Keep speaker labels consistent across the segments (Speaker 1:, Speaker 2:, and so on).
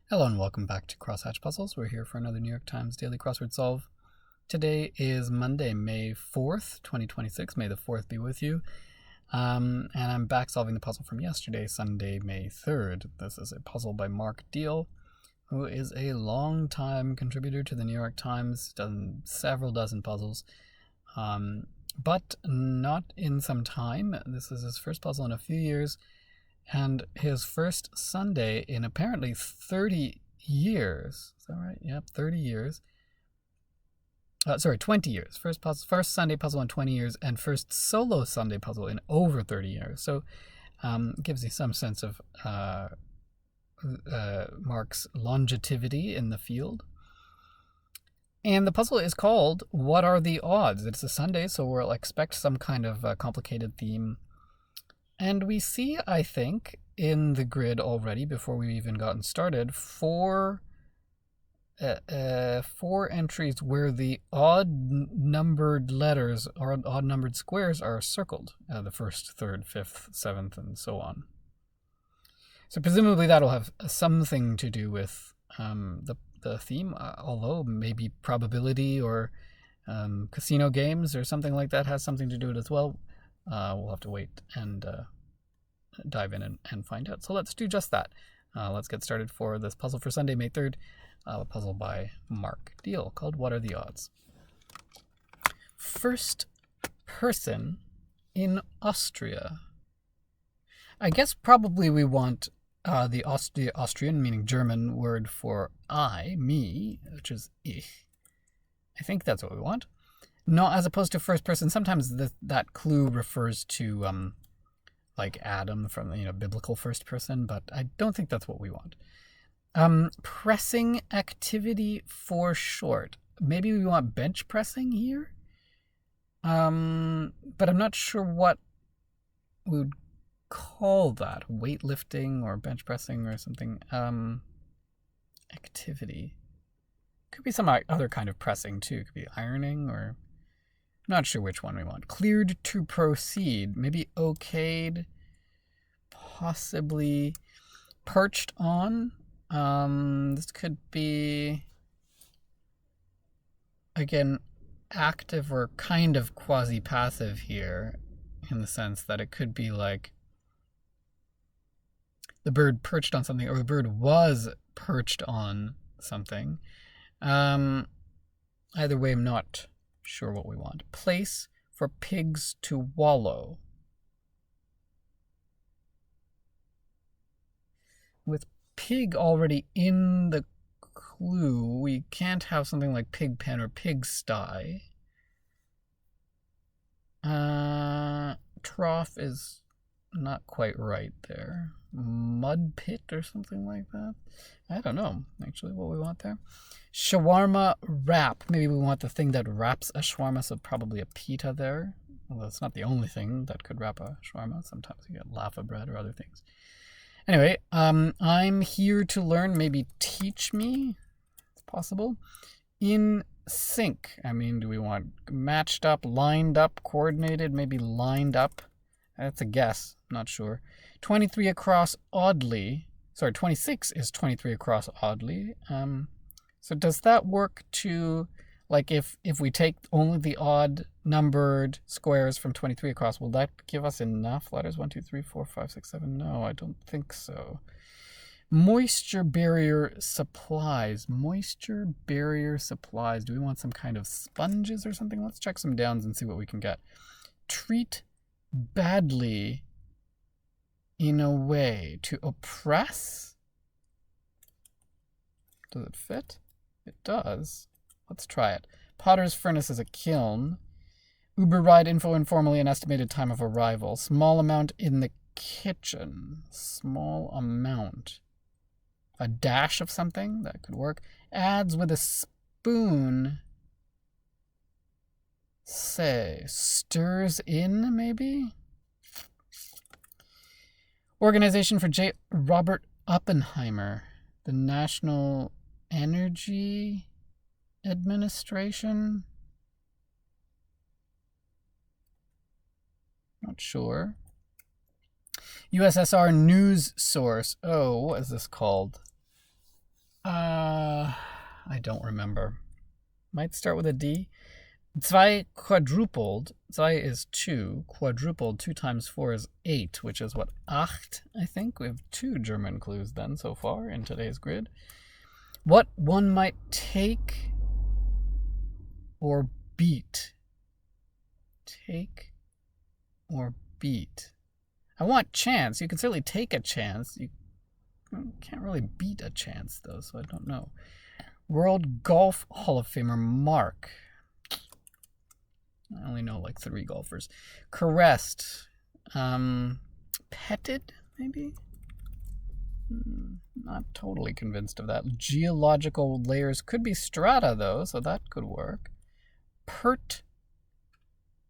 Speaker 1: Hello and welcome back to Crosshatch Puzzles. We're here for another New York Times Daily Crossword Solve. Today is Monday, May 4th, 2026. May the 4th be with you. And I'm back solving the puzzle from yesterday, Sunday, May 3rd. This is a puzzle by Mark Diehl, who is a long-time contributor to the New York Times, done several dozen puzzles, but not in some time. This is his first puzzle in a few years, and his first Sunday in apparently 30 years. Is that right? Yep, 30 years. 20 years. First Sunday puzzle in 20 years, and first solo Sunday puzzle in over 30 years. So gives you some sense of Mark's longevity in the field. And the puzzle is called What Are the Odds? It's a Sunday, so we'll expect some kind of complicated theme. And we see, I think, in the grid already, before we've even gotten started, four entries where the odd-numbered letters or odd-numbered squares are circled, the first, third, fifth, seventh, and so on. So presumably that'll have something to do with the theme, although maybe probability or casino games or something like that has something to do with it as well. We'll have to wait and dive in and find out. So let's do just that. Let's get started for this puzzle for Sunday, May 3rd, a puzzle by Mark Diehl called What Are the Odds? First person in Austria. I guess probably we want the Austrian, meaning German, word for I, me, which is ich. I think that's what we want. No, as opposed to first person. Sometimes that clue refers to like Adam from biblical first person, but I don't think that's what we want. Pressing activity for short. Maybe we want bench pressing here. But I'm not sure what we would call that. Weightlifting or bench pressing or something. Activity. Could be some other kind of pressing too. Could be ironing or... Not sure which one we want. Cleared to proceed. Maybe okayed. Possibly perched on. This could be, again, active or kind of quasi-passive here, in the sense that it could be like the bird perched on something, or the bird was perched on something. Either way, I'm not sure what we want. Place for pigs to wallow. With pig already in the clue, we can't have something like pig pen or pig sty. Trough is not quite right there. Mud pit or something like that. I don't know, actually, what we want there. Shawarma wrap. Maybe we want the thing that wraps a shawarma, so probably a pita there. Although it's not the only thing that could wrap a shawarma. Sometimes you get laffa bread or other things. Anyway, I'm here to learn. Maybe teach me. It's possible. In sync. I mean, do we want matched up, lined up, coordinated? Maybe lined up. That's a guess. Not sure. 23 across oddly. Sorry, 26 is 23 across oddly. So does that work to, like, if we take only the odd numbered squares from 23 across, will that give us enough letters? 1, 2, 3, 4, 5, 6, 7. No, I don't think so. Moisture barrier supplies. Moisture barrier supplies. Do we want some kind of sponges or something? Let's check some downs and see what we can get. Treat badly in a way. To oppress? Does it fit? It does. Let's try it. Potter's furnace is a kiln. Uber ride info informally an estimated time of arrival. Small amount in the kitchen. Small amount. A dash of something? That could work. Adds with a spoon. Say. Stirs in, maybe? Organization for J. Robert Oppenheimer. The National Energy Administration? Not sure. USSR news source. Oh, what is this called? I don't remember. Might start with a D. Zwei quadrupled. Zwei is 2. Quadrupled 2 times 4 is 8, which is what? Acht, I think. We have 2 German clues then so far in today's grid. What one might take or beat. Take or beat. I want chance. You can certainly take a chance. You can't really beat a chance, though, so I don't know. World Golf Hall of Famer Mark. I only know like 3 golfers. Caressed. Petted, maybe? Not totally convinced of that. Geological layers could be strata, though, so that could work. Pert.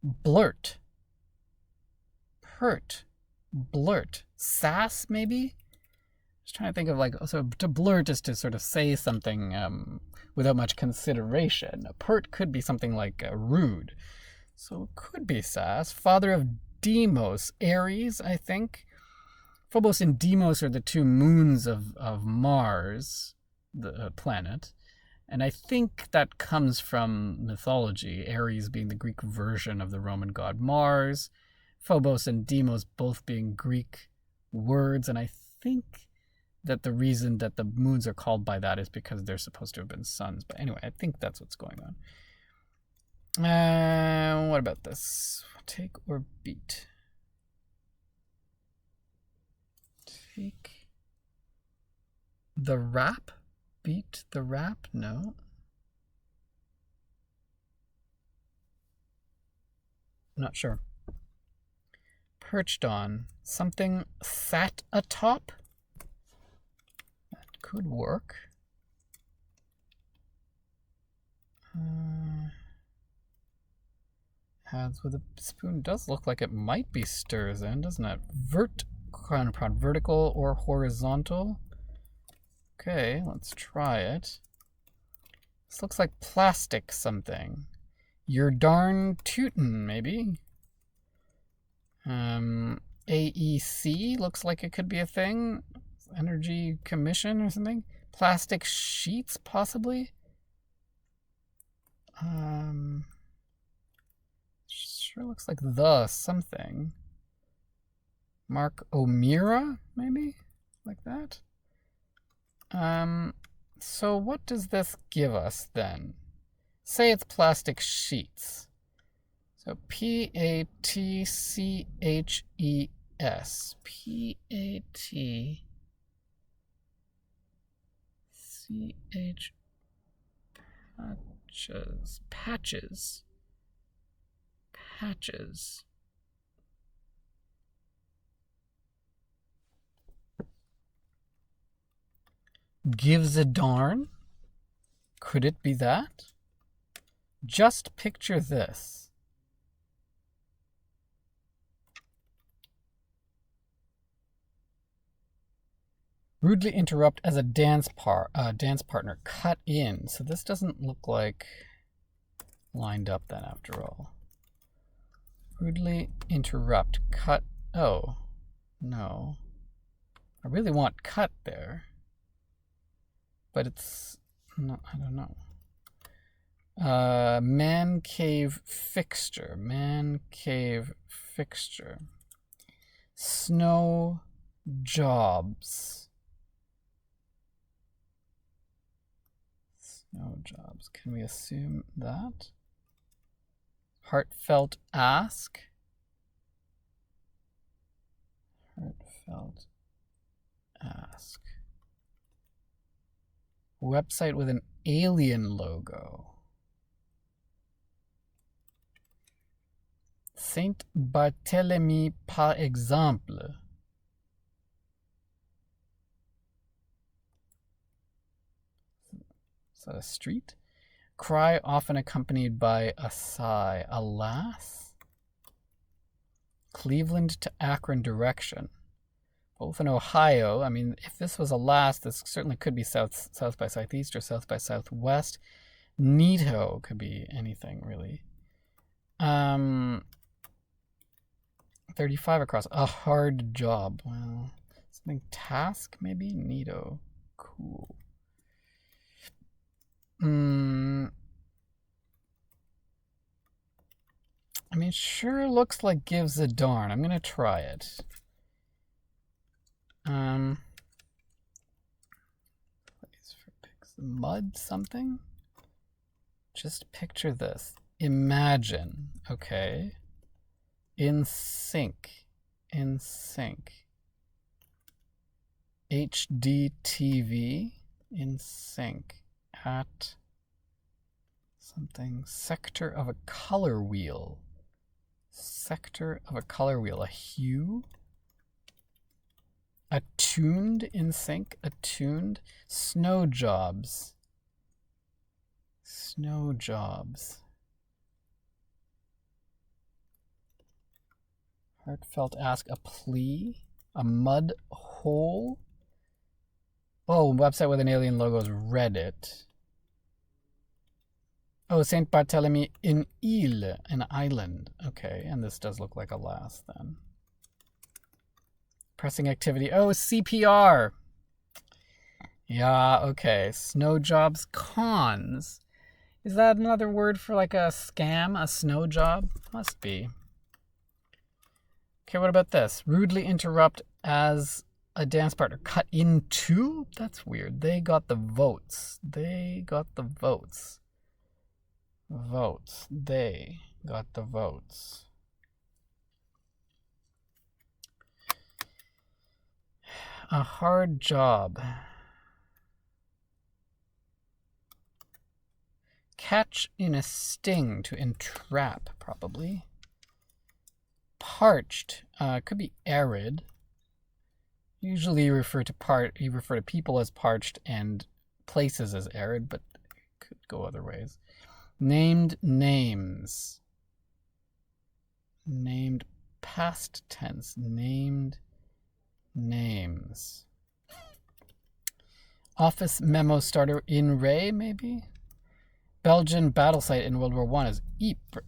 Speaker 1: Blurt. Pert. Blurt. Sass, maybe? Just trying to think of like, so to blurt is to sort of say something without much consideration. A pert could be something like rude. So it could be sass. Father of Deimos, Aries, I think. Phobos and Deimos are the 2 moons of Mars, the planet. And I think that comes from mythology, Aries being the Greek version of the Roman god Mars, Phobos and Deimos both being Greek words, and I think that the reason that the moons are called by that is because they're supposed to have been suns. But anyway, I think that's what's going on. What about this? Take or beat? Take the rap? Beat the rap? No. Not sure. Perched on. Something sat atop? That could work. Hands with a spoon does look like it might be stirs in, doesn't it? Vertical or horizontal? Okay, let's try it. This looks like plastic something. You're darn tootin', maybe. AEC looks like it could be a thing. Energy Commission or something. Plastic sheets, possibly. Sure looks like the something. Mark O'Meara, maybe? Like that? So what does this give us then? Say it's plastic sheets. So P-A-T-C-H-E-S. P-A-T-C-H... Patches. Patches. Patches. Gives a darn? Could it be that? Just picture this. Rudely interrupt as a dance partner. Cut in. So this doesn't look like lined up then after all. Rudely interrupt. Cut. Oh. No. I really want cut there. But it's not, I don't know. Man cave fixture. Man cave fixture. Snow jobs. Snow jobs. Can we assume that? Heartfelt ask. Heartfelt ask. Website with an alien logo. Saint Barthélemy par exemple. Is that a street? Cry often accompanied by a sigh. Alas? Cleveland to Akron direction. Both in Ohio. I mean, if this was alas, this certainly could be south by southeast or south by southwest. Neato could be anything, really. 35 across. A hard job. Well, something task, maybe? Neato. Cool. I mean, sure looks like gives a darn. I'm gonna try it. Mud something? Just picture this. Imagine, okay. In sync. In sync. HDTV. In sync. At something. Sector of a color wheel. Sector of a color wheel. A hue. Attuned in sync. Attuned. Snow jobs. Snow jobs. Heartfelt ask. A plea. A mud hole. Oh, website with an alien logo is Reddit. Oh, Saint Barthélemy in Ile, an island. Okay, and this does look like a lass then. Pressing activity. Oh, CPR. Yeah, okay. Snow jobs cons. Is that another word for like a scam? A snow job? Must be. Okay, what about this? Rudely interrupt as a dance partner. Cut in two? That's weird. They got the votes. They got the votes. Votes. They got the votes. A hard job. Catch in a sting, to entrap, probably. Parched. Could be arid. Usually you refer to people as parched and places as arid, but it could go other ways. Named names. Named past tense. Named names. Office memo starter in Ray, maybe? Belgian battle site in World War I is Ypres.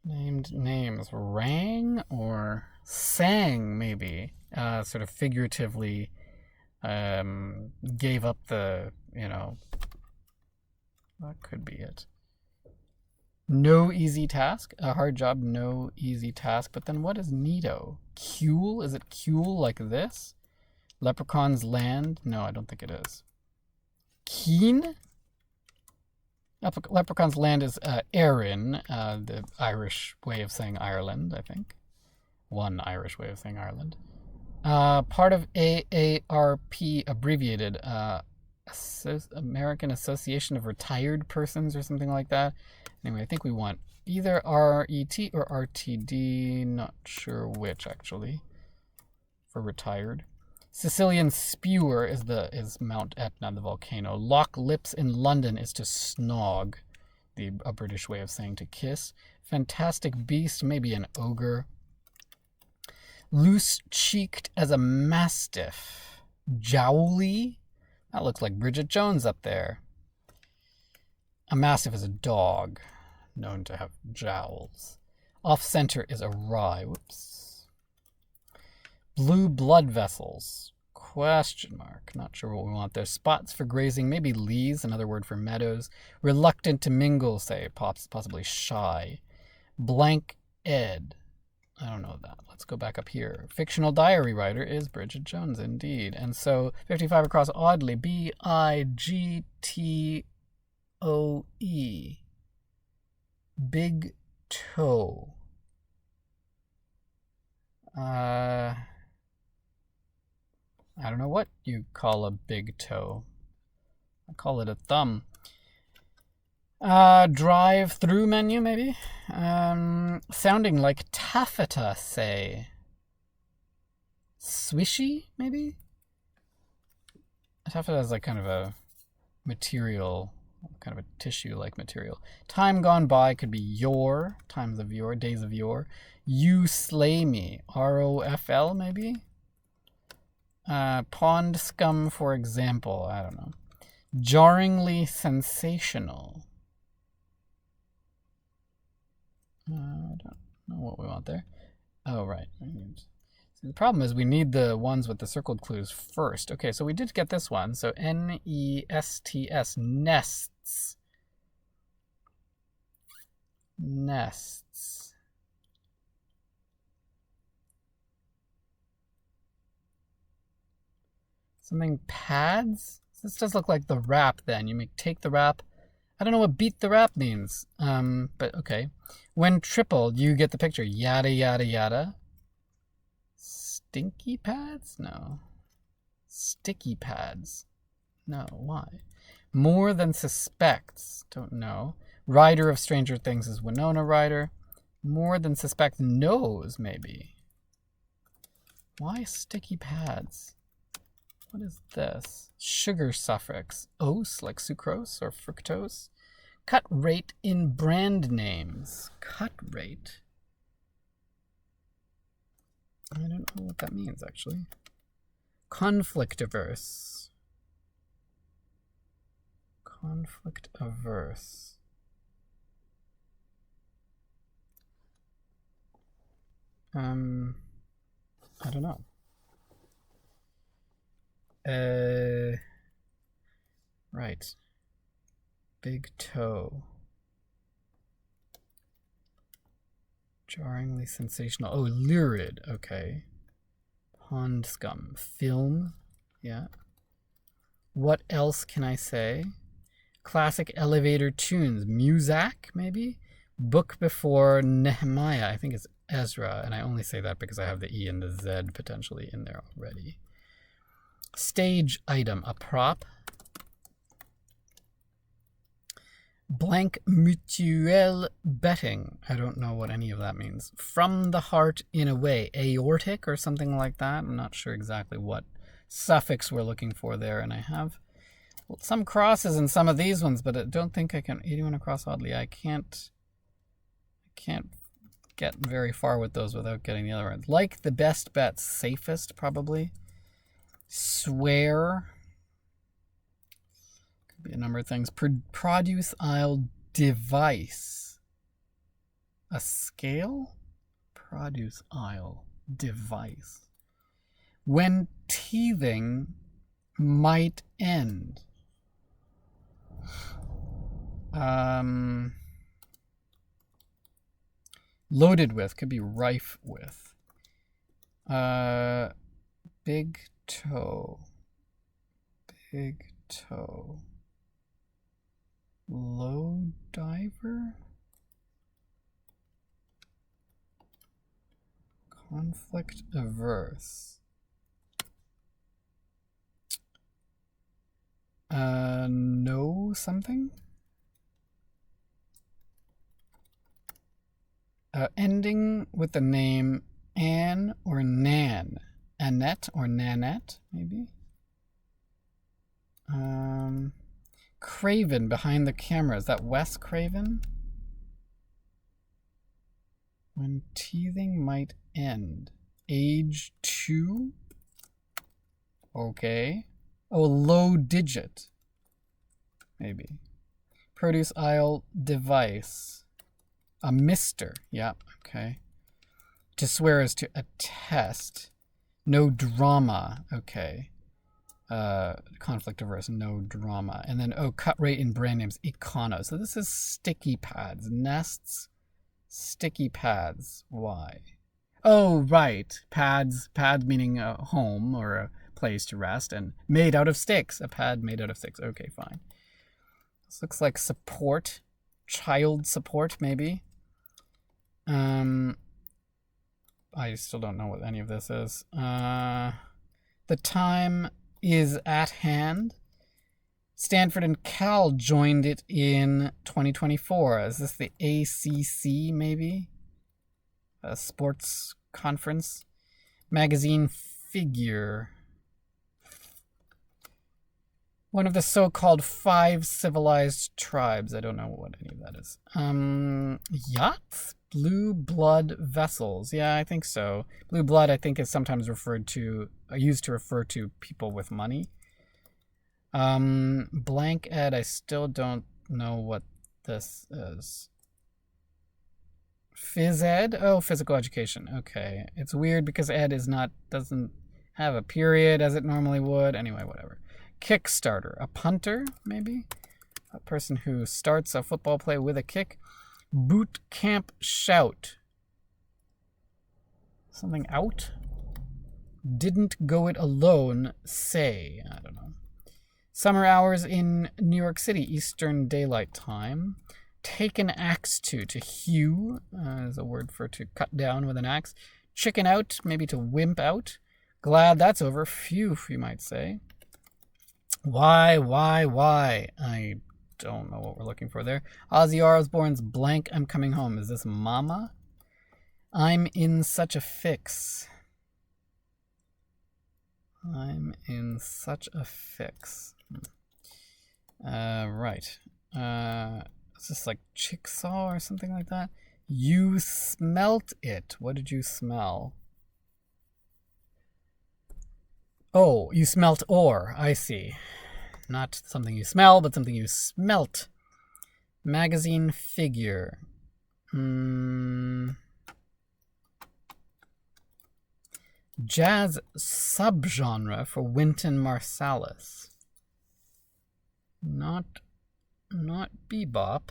Speaker 1: Named names. Rang or sang, maybe. Sort of figuratively gave up the, that could be it. No easy task. A hard job, no easy task. But then what is neato? Cule? Is it cule like this? Leprechaun's land? No, I don't think it is. Keen? Leprechaun's land is Erin, the Irish way of saying Ireland, I think. One Irish way of saying Ireland. Part of AARP, abbreviated, American Association of Retired Persons or something like that. Anyway, I think we want either RET or RTD, not sure which actually, for retired. Sicilian spewer is Mount Etna, the volcano. Lock lips in London is to snog, a British way of saying to kiss. Fantastic beast, maybe an ogre. Loose-cheeked as a mastiff. Jowly? That looks like Bridget Jones up there. A mastiff is a dog, known to have jowls. Off-center is awry. Whoops. Blue blood vessels. Question mark. Not sure what we want there. Spots for grazing. Maybe lees, another word for meadows. Reluctant to mingle, say. Possibly shy. Blank ed. I don't know that. Let's go back up here. Fictional diary writer is Bridget Jones, indeed. And so 55 across oddly. BIGTOE. Big toe. I don't know what you call a big toe. I call it a thumb. Drive through menu, maybe? Sounding like taffeta, say. Swishy, maybe? Taffeta is like kind of a material, kind of a tissue-like material. Time gone by could be yore, times of yore, days of yore. You slay me, ROFL, maybe? Pond scum, for example, I don't know. Jarringly sensational. I don't know what we want there. Oh, right. The problem is we need the ones with the circled clues first. Okay, so we did get this one. So N-E-S-T-S, nests. Nests. Something pads? This does look like the wrap then. You may take the wrap. I don't know what beat the wrap means. But okay. When tripled, you get the picture. Yada, yada, yada. Stinky pads? No. Sticky pads? No. Why? More than suspects. Don't know. Writer of Stranger Things is Winona Ryder. More than suspects knows, maybe. Why sticky pads? What is this? Sugar suffix. Ose, like sucrose or fructose. Cut rate in brand names. Cut rate. I don't know what that means, actually. Conflict averse. Conflict averse. I don't know. Right. Big toe. Jarringly sensational. Oh, lurid. Okay. Pond scum. Film. Yeah. What else can I say? Classic elevator tunes. Muzak, maybe? Book before Nehemiah. I think it's Ezra, and I only say that because I have the E and the Z potentially in there already. Stage item. A prop. Blank mutuelle betting. I don't know what any of that means. From the heart in a way. Aortic or something like that. I'm not sure exactly what suffix we're looking for there. And I have some crosses in some of these ones, but I don't think I can. 81 across oddly. I can't get very far with those without getting the other ones. Like the best bet. Safest, probably. Swear. Be a number of things. Produce aisle device. A scale? Produce aisle device. When teething might end. Loaded with. Could be rife with. Big toe. Big toe. Low diver? Conflict averse. No something? Ending with the name Anne or Nan. Annette or Nanette, maybe? Craven behind the camera. Is that Wes Craven? When teething might end. Age 2? Okay. Oh, low digit. Maybe. Produce aisle device. A mister. Yeah, okay. To swear is to attest. No drama. Okay. Conflict averse, no drama. And then, oh, cut rate in brand names, Econo. So this is sticky pads. Nests, sticky pads. Why? Oh, right. Pads meaning a home or a place to rest, and made out of sticks. A pad made out of sticks. Okay, fine. This looks like support. Child support, maybe. I still don't know what any of this is. The time is at hand. Stanford and Cal joined it in 2024. Is this the ACC, maybe? A sports conference? Magazine figure. One of the so-called 5 civilized tribes. I don't know what any of that is. Yachts? Blue blood vessels. Yeah, I think so. Blue blood, I think, is sometimes used to refer to people with money. Blank ed, I still don't know what this is. Phys ed? Oh, physical education. Okay. It's weird because ed doesn't have a period as it normally would. Anyway, whatever. Kickstarter. A punter, maybe? A person who starts a football play with a kick. Boot camp shout. Something out? Didn't go it alone, say. I don't know. Summer hours in New York City, Eastern Daylight Time. Take an axe to hew is a word for to cut down with an axe. Chicken out, maybe to wimp out. Glad that's over. Phew, you might say. Why? I don't know what we're looking for there. Ozzy Osbourne's Blank, I'm Coming Home. Is this Mama? I'm in such a fix. I'm in such a fix. Right. It's just like Chickasaw or something like that. You smelt it. What did you smell? Oh, you smelt ore. I see. Not something you smell, but something you smelt. Magazine figure. Jazz subgenre for Wynton Marsalis. Not bebop.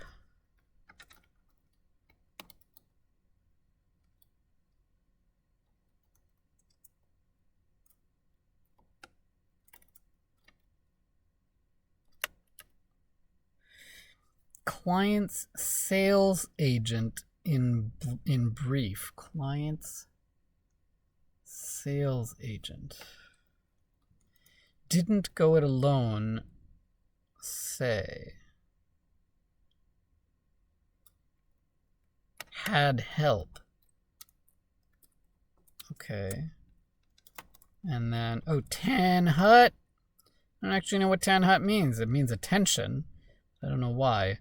Speaker 1: Client's sales agent in brief. Client's sales agent. Didn't go it alone, say. Had help. Okay. And then, oh, Tan Hut. I don't actually know what Tan Hut means. It means attention. I don't know why.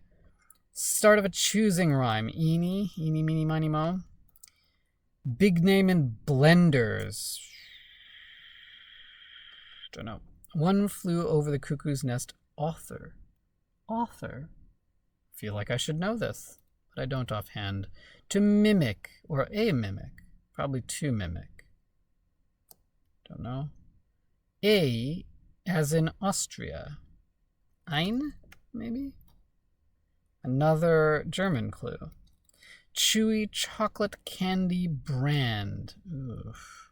Speaker 1: Start of a choosing rhyme. Eeny, meeny, miny, mo. Big name in blenders. Don't know. One Flew Over the Cuckoo's Nest. Author. Feel like I should know this, but I don't offhand. To mimic, or a mimic. Probably to mimic. Don't know. A, as in Austria. Ein, maybe? Another German clue. Chewy chocolate candy brand. Oof.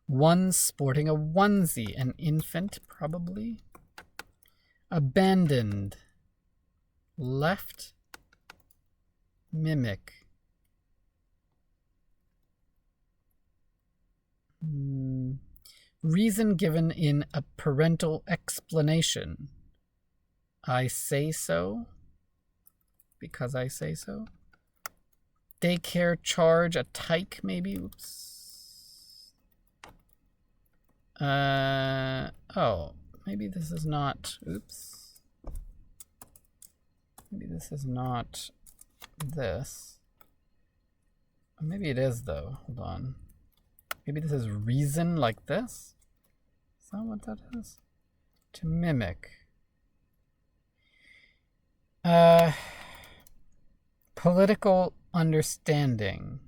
Speaker 1: One sporting a onesie. An infant, probably. Abandoned. Left. Mimic. Reason given in a parental explanation. I say so. Because I say so. Daycare charge, a tyke maybe. Oops. Oh, maybe this is not. Oops. Maybe this is not this. Maybe it is though. Hold on. Maybe this is reason like this. Is that what that is? To mimic. Political understanding.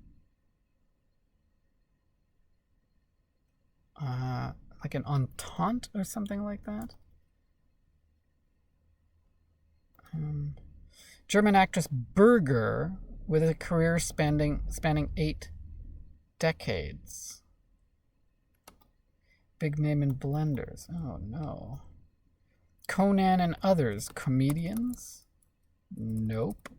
Speaker 1: Like an entente or something like that. German actress Berger with a career spanning 8 decades. Big name in blenders. Oh no. Conan and others. Comedians? Nope.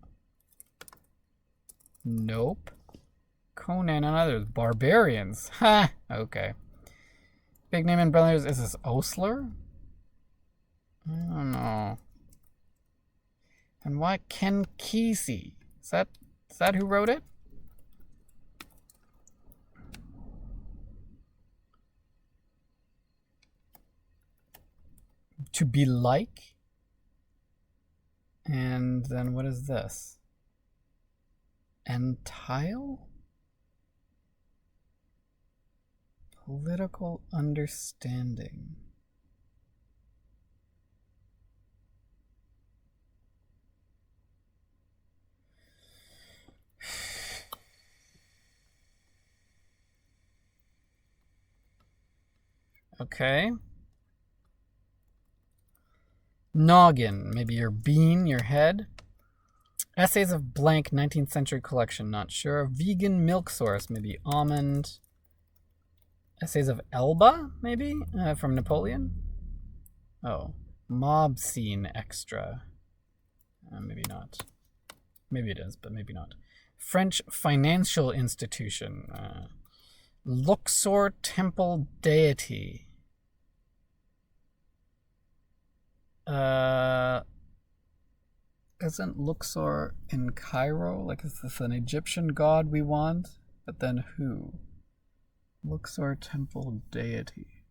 Speaker 1: Conan and others. Barbarians. Ha! Okay. Big name in blenders. Is this Osler? I don't know. And why Ken Kesey? Is that who wrote it? To be like? And then what is this? Entile? Political understanding. Okay. Noggin, maybe your bean, your head. Essays of blank 19th century collection, not sure. Vegan milk source, maybe almond. Essays of Elba, maybe, from Napoleon. Oh, mob scene extra. Maybe not. Maybe it is, but maybe not. French financial institution. Luxor temple deity. Isn't Luxor in Cairo? Like, is this an Egyptian god we want? But then who? Luxor temple deity.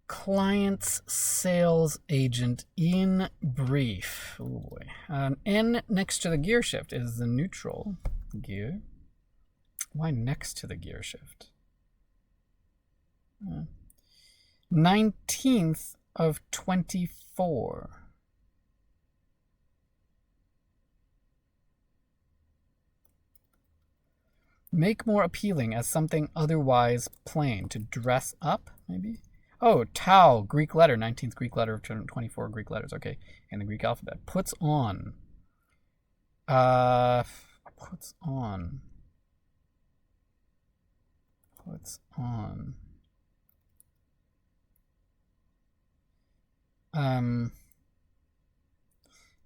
Speaker 1: Client's sales agent in brief. Oh boy. N next to the gear shift is the neutral gear. Why next to the gear shift? 19th of 24. Make more appealing as something otherwise plain. To dress up, maybe? Oh, tau, Greek letter, 19th Greek letter of 24 Greek letters. Okay, in the Greek alphabet. Puts on. Puts on. Puts on.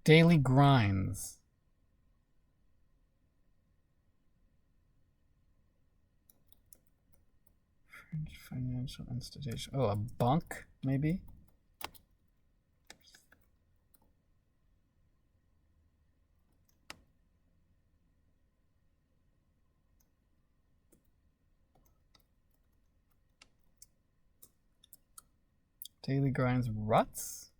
Speaker 1: Daily grinds. French financial institution. Oh, a bunk, maybe? Daily grinds ruts?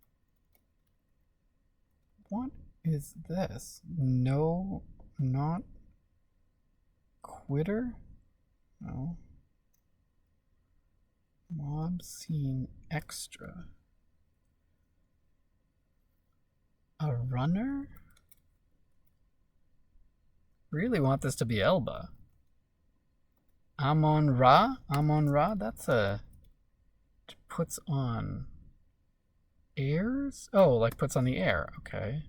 Speaker 1: What is this? No, not quitter? No. Mob scene extra. A runner? Really want this to be Elba. Amon Ra? Amon Ra? That's a... Puts on... Airs? Oh, like puts on the air. Okay.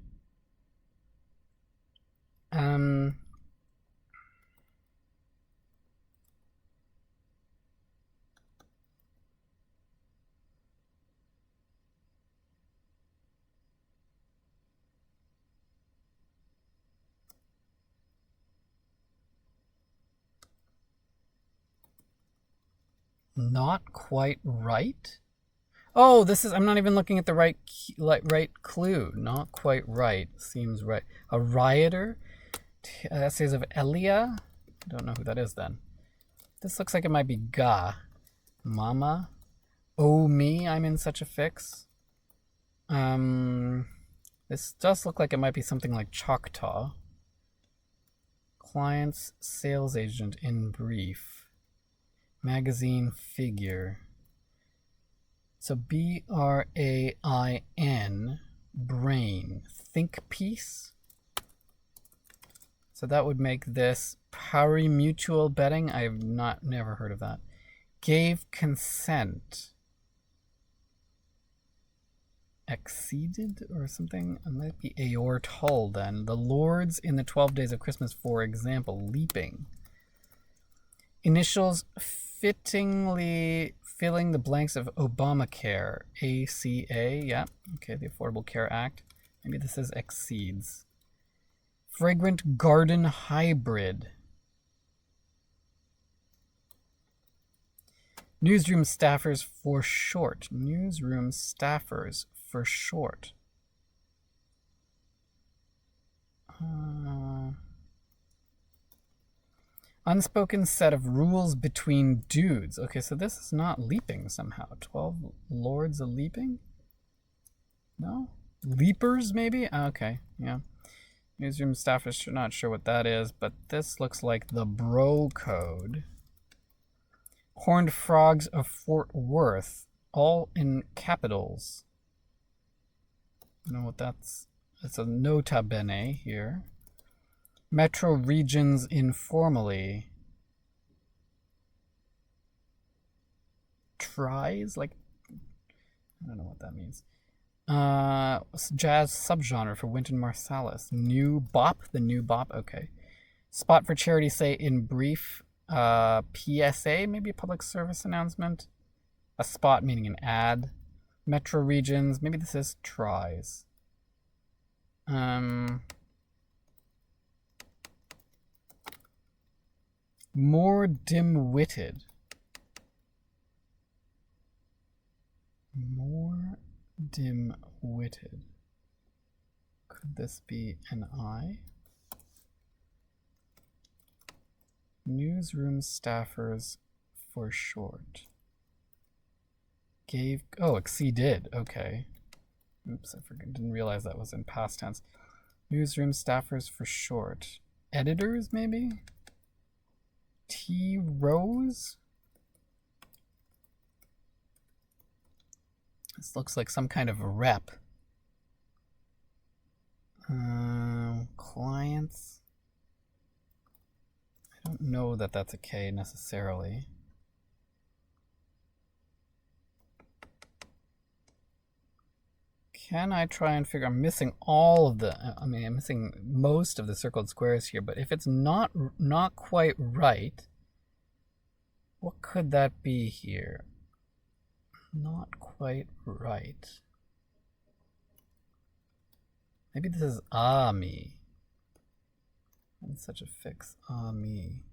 Speaker 1: Not quite right? Oh, this is, I'm not even looking at the right clue. Not quite right. Seems right. A rioter? Essays of Elia? I don't know who that is then. This looks like it might be Ga. Mama? Oh, me, I'm in such a fix. This does look like it might be something like Choctaw. Client's sales agent in brief. Magazine figure. So B-R-A-I-N, brain, think piece. So that would make this pari-mutual betting. I've never heard of that. Gave consent. Exceeded or something? It might be aortal then. The Lords in the 12 Days of Christmas, for example, leaping. Initials fittingly filling the blanks of Obamacare. ACA, yeah. Okay, the Affordable Care Act. Maybe this is exceeds. Fragrant garden hybrid. Newsroom staffers for short. Newsroom staffers for short. Unspoken set of rules between dudes. Okay, so this is not leaping somehow. 12 lords of leaping? No? Leapers, maybe? Okay, yeah. Newsroom staffers, not sure what that is, but this looks like the bro code. Horned frogs of Fort Worth, all in capitals. I don't know what that's. It's a nota bene here. Metro regions informally. Tries? Like, I don't know what that means. Jazz subgenre for Wynton Marsalis. New bop? The new bop? Okay. Spot for charity, say in brief. PSA, maybe a public service announcement. A spot meaning an ad. Metro regions, maybe this is tries. More dim-witted. More dim-witted. Could this be an I? Newsroom staffers for short. Gave, oh, exceeded, okay. Oops, I didn't realize that was in past tense. Newsroom staffers for short. Editors, maybe? T. Rose? This looks like some kind of rep. Clients? I don't know that that's a K necessarily. Can I try and figure? I'm missing all of the. I mean, I'm missing most of the circled squares here. But if it's not quite right, what could that be here? Not quite right. Maybe this is me. It's such a fix. Me.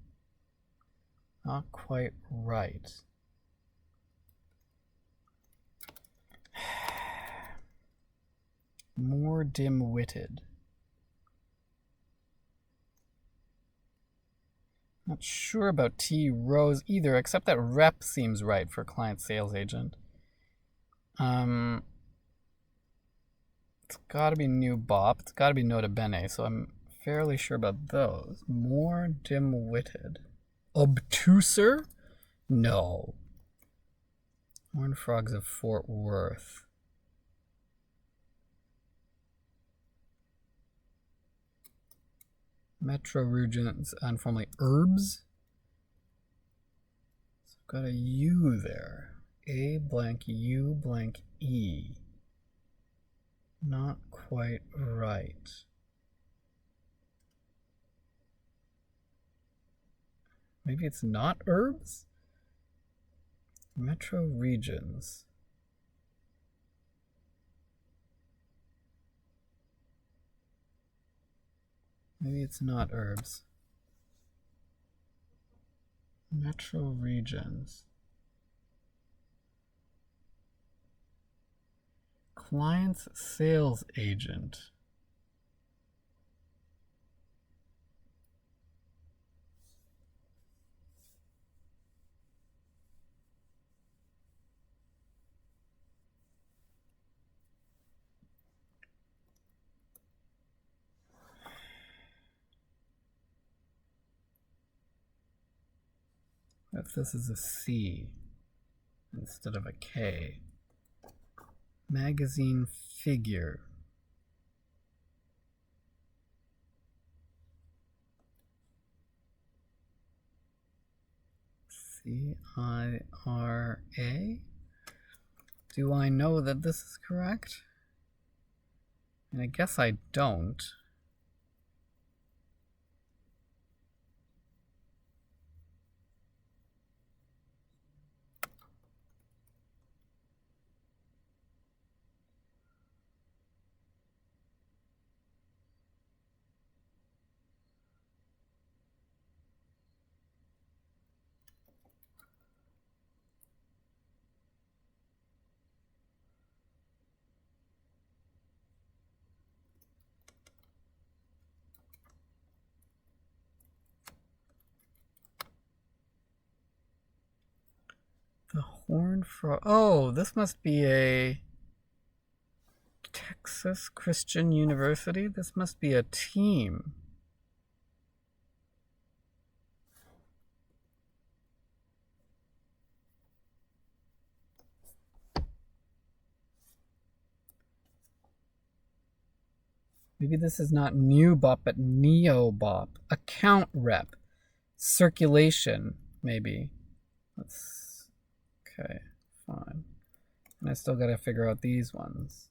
Speaker 1: Not quite right. More dim-witted. Not sure about T. Rose either, except that rep seems right for client sales agent. It's got to be new bop. It's got to be nota bene, so I'm fairly sure about those. More dim-witted. Obtuser? No. Horned Frogs of Fort Worth. Metro regions, informally herbs. So I've got a U there. A blank U blank E. Not quite right. Maybe it's not herbs? Metro regions. Maybe it's not herbs. Metro regions. Client's sales agent. If this is a C instead of a K. Magazine figure. C-I-R-A? Do I know that this is correct? And I guess I don't. The Horned Frog. Oh, this must be a Texas Christian University. This must be a team. Maybe this is not new bop, but neo bop. Account rep. Circulation, maybe. Okay, fine. And I still got to figure out these ones.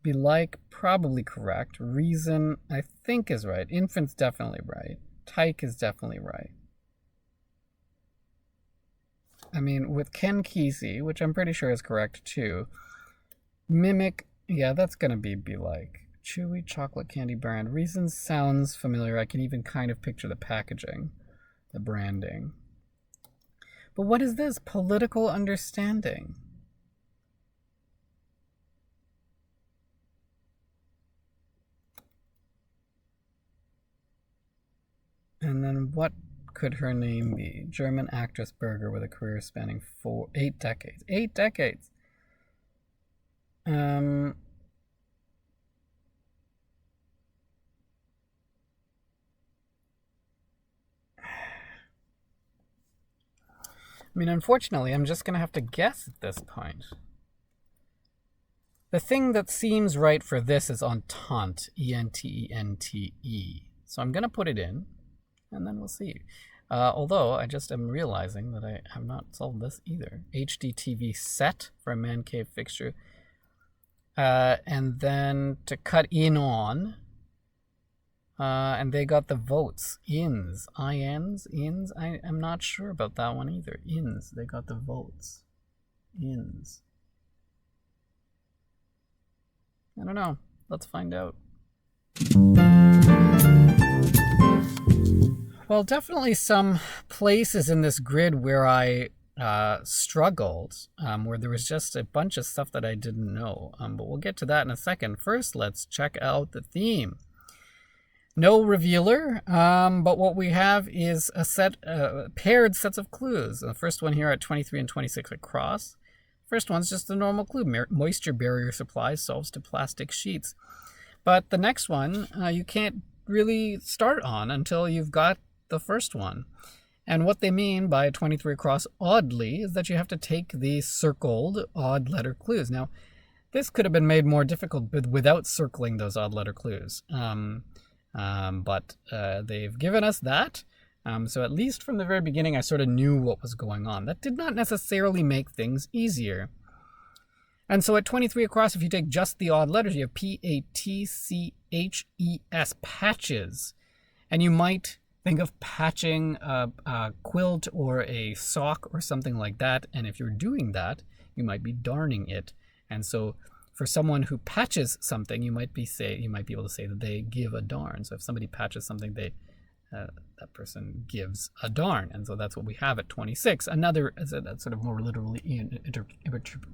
Speaker 1: Be like, probably correct. Reason, I think, is right. Infant's definitely right. Tyke is definitely right. I mean, with Ken Kesey, which I'm pretty sure is correct too. Mimic, yeah, that's going to be like. Chewy chocolate candy brand. Reason sounds familiar. I can even kind of picture the packaging, the branding. But what is this? Political understanding. And then what could her name be? German actress Berger with a career spanning 8 decades. 8 decades. I mean, unfortunately, I'm just going to have to guess at this point. The thing that seems right for this is entente, E-N-T-E-N-T-E. So I'm going to put it in, and then we'll see. Although, I just am realizing that I have not solved this either. HDTV set for a man cave fixture. And then to cut in on... and they got the votes. Ins. INs? Ins? I'm not sure about that one either. Ins. They got the votes. Ins. I don't know. Let's find out. Well, definitely some places in this grid where I struggled, where there was just a bunch of stuff that I didn't know. But we'll get to that in a second. First, let's check out the theme. No revealer, but what we have is a set, paired sets of clues. The first one here at 23 and 26 across. First one's just a normal clue. Moisture barrier supply solves to plastic sheets. But the next one, you can't really start on until you've got the first one. And what they mean by 23 across oddly is that you have to take the circled odd letter clues. Now, this could have been made more difficult without circling those odd letter clues. But they've given us that. So at least from the very beginning, I sort of knew what was going on. That did not necessarily make things easier. And so at 23 across, if you take just the odd letters, you have P-A-T-C-H-E-S, patches. And you might think of patching a quilt or a sock or something like that. And if you're doing that, you might be darning it. And so for someone who patches something, you might be able to say that they give a darn. So if somebody patches something, that person gives a darn. And so that's what we have at 26. Another sort of more literally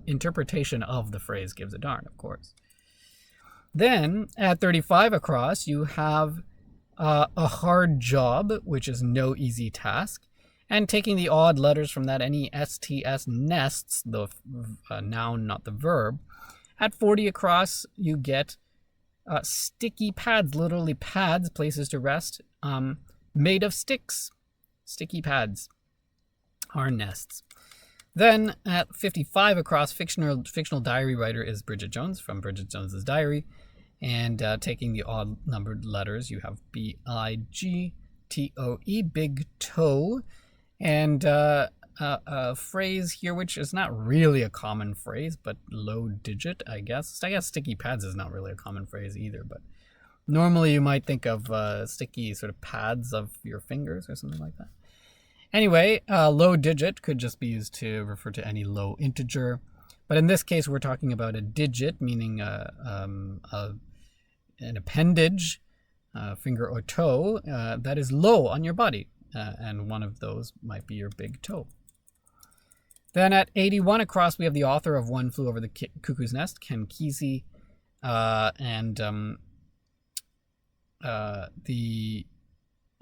Speaker 1: interpretation of the phrase gives a darn, of course. Then at 35 across, you have a hard job, which is no easy task. And taking the odd letters from that, N-E-S-T-S, nests, the noun, not the verb. At 40 across, you get sticky pads, literally pads, places to rest, made of sticks. Sticky pads are nests. Then at 55 across, fictional diary writer is Bridget Jones from Bridget Jones's Diary. And taking the odd numbered letters, you have B-I-G-T-O-E, big toe. And a phrase here, which is not really a common phrase, but low digit, I guess. I guess sticky pads is not really a common phrase either, but normally you might think of sticky sort of pads of your fingers or something like that. Anyway, low digit could just be used to refer to any low integer. But in this case, we're talking about a digit, meaning an appendage, finger or toe, that is low on your body. And one of those might be your big toe. Then at 81 across, we have the author of One Flew Over the Cuckoo's Nest, Ken Kesey. I didn't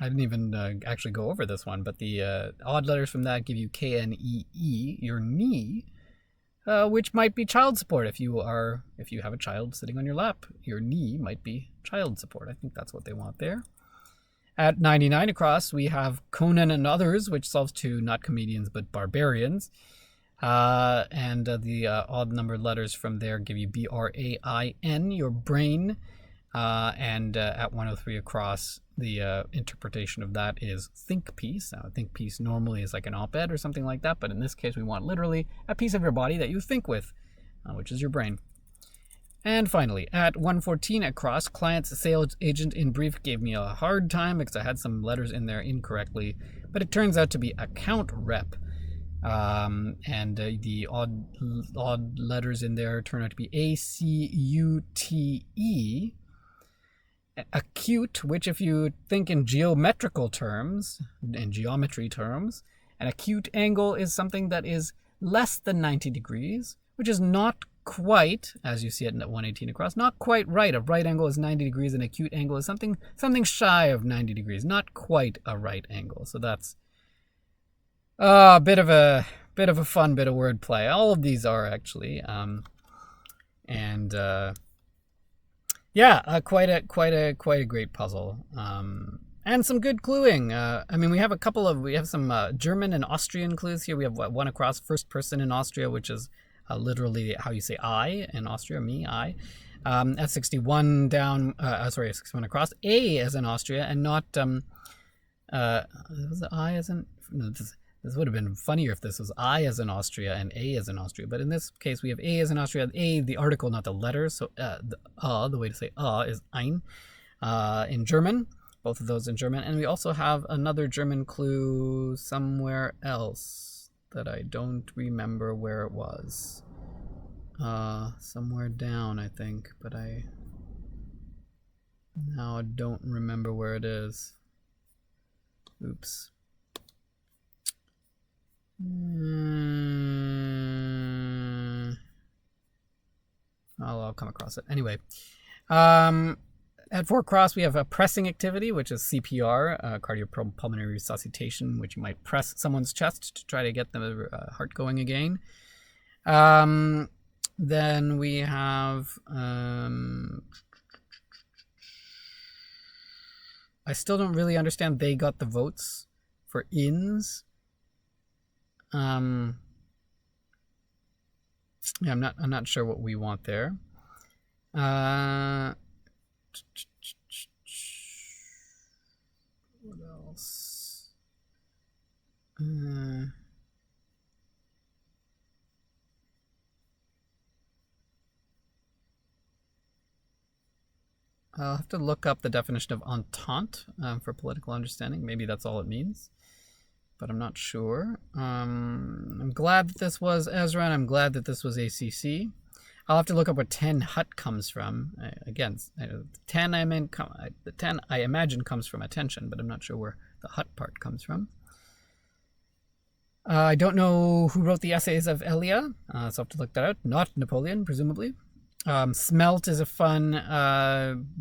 Speaker 1: even actually go over this one, but the odd letters from that give you K-N-E-E, your knee, which might be child support. If you have a child sitting on your lap, your knee might be child support. I think that's what they want there. At 99 across, we have Conan and Others, which solves to not comedians but barbarians. And the odd numbered letters from there give you BRAIN, your brain. And at 103 across, the interpretation of that is think piece. Now, a think piece normally is like an op-ed or something like that, but in this case we want literally a piece of your body that you think with, which is your brain. And finally, at 114 across, client's sales agent in brief gave me a hard time because I had some letters in there incorrectly, but it turns out to be account rep. And the odd letters in there turn out to be ACUTE. Acute, which if you think in geometrical terms, in geometry terms, an acute angle is something that is less than 90 degrees, which is not quite, as you see it at 118 across, not quite right. A right angle is 90 degrees, an acute angle is something shy of 90 degrees, not quite a right angle. So that's a bit of a fun bit of wordplay. All of these are actually, quite a great puzzle, and some good cluing. I mean, we have some German and Austrian clues here. We have one across, first person in Austria, which is literally how you say I in Austria, me, I. At 61 down, 61 across, A as in Austria, and not was it I as in? No, this would have been funnier if this was I as in Austria and A as in Austria. But in this case, we have A as in Austria. A, the article, not the letter. So the way to say is ein in German. Both of those in German. And we also have another German clue somewhere else that I don't remember where it was. Somewhere down, I think. But I don't remember where it is. Oops. I'll come across it. Anyway, at 4 cross, we have a pressing activity, which is CPR, cardiopulmonary resuscitation, which you might press someone's chest to try to get the heart going again. Then we have... I still don't really understand they got the votes for ins. Yeah, I'm not sure what we want there. What else? I'll have to look up the definition of entente for political understanding. Maybe that's all it means, but I'm not sure. I'm glad that this was Ezra, and I'm glad that this was ACC. I'll have to look up where 10 hut comes from. Again, 10 the 10 I imagine comes from attention, but I'm not sure where the hut part comes from. I don't know who wrote the essays of Elia, so I'll have to look that out. Not Napoleon, presumably. Smelt is a fun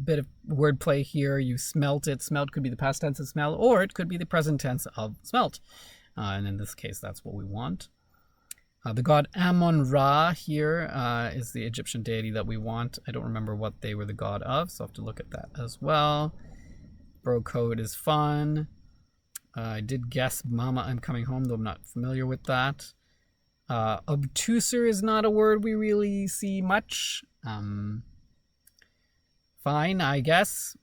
Speaker 1: bit of wordplay here. You smelt it. Smelt could be the past tense of smell, or it could be the present tense of smelt. And in this case, that's what we want. The god Amun-Ra here is the Egyptian deity that we want. I don't remember what they were the god of, so I'll have to look at that as well. Bro code is fun. I did guess Mama, I'm coming home, though I'm not familiar with that. Obtuser is not a word we really see much. Fine, I guess.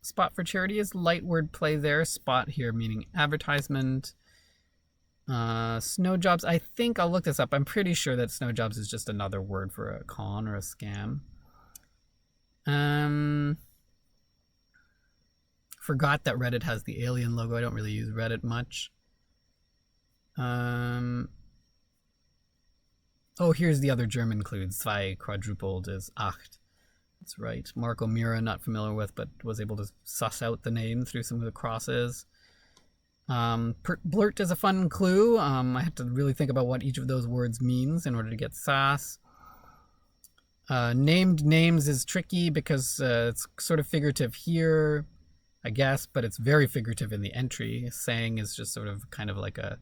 Speaker 1: Spot for charity is light word play there. Spot here meaning advertisement. Snow jobs, I think I'll look this up. I'm pretty sure that snow jobs is just another word for a con or a scam. Forgot that Reddit has the alien logo. I don't really use Reddit much. Oh, here's the other German clue. Zwei quadrupled is acht. That's right. Marco Mira, not familiar with, but was able to suss out the name through some of the crosses. Blurt is a fun clue. I have to really think about what each of those words means in order to get sass. Named names is tricky because it's sort of figurative here, I guess, but it's very figurative in the entry. Saying is just sort of kind of like a,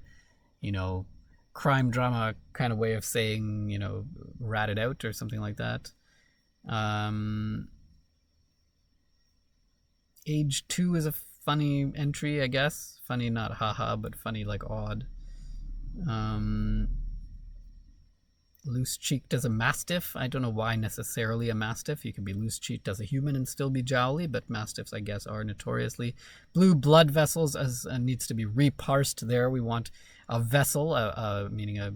Speaker 1: crime drama kind of way of saying, rat it out or something like that. Age 2 is a funny entry, I guess. Funny, not haha, but funny like odd. Loose-cheeked as a mastiff. I don't know why necessarily a mastiff. You can be loose-cheeked as a human and still be jowly, but mastiffs, I guess, are notoriously blue blood vessels, as needs to be reparsed there. We want a vessel, meaning a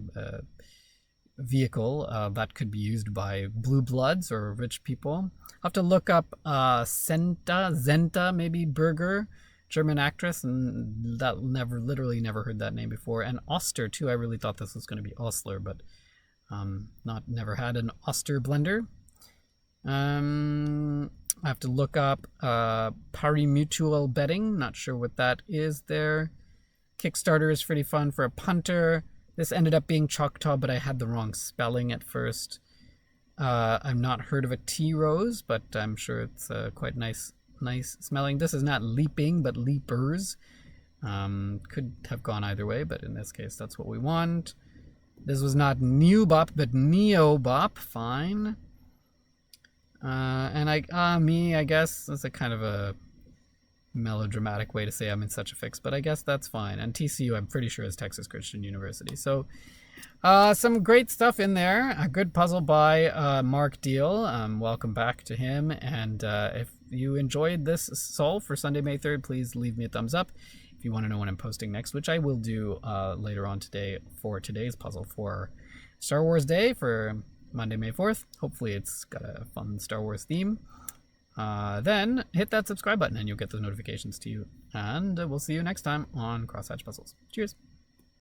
Speaker 1: vehicle that could be used by blue bloods or rich people. I'll have to look up Zenta, maybe Berger, German actress, and that literally never heard that name before. And Oster too. I really thought this was going to be Osler, but never had an Oster blender. I have to look up pari-mutual betting. Not sure what that is there. Kickstarter is pretty fun for a punter. This ended up being Choctaw, but I had the wrong spelling at first. I've not heard of a tea rose, but I'm sure it's quite nice smelling. This is not leaping, but leapers. Could have gone either way, but in this case, that's what we want. This was not new bop, but neo bop. Fine. And I guess that's a kind of a melodramatic way to say I'm in such a fix, but I guess that's fine. And TCU, I'm pretty sure, is Texas Christian University. So some great stuff in there. A good puzzle by Mark Diehl. Welcome back to him. And if you enjoyed this solve for Sunday, May 3rd, please leave me a thumbs up. If you want to know when I'm posting next, which I will do later on today for today's puzzle for Star Wars Day for Monday, May 4th. Hopefully it's got a fun Star Wars theme. Then hit that subscribe button and you'll get those notifications to you. And we'll see you next time on Crosshatch Puzzles. Cheers.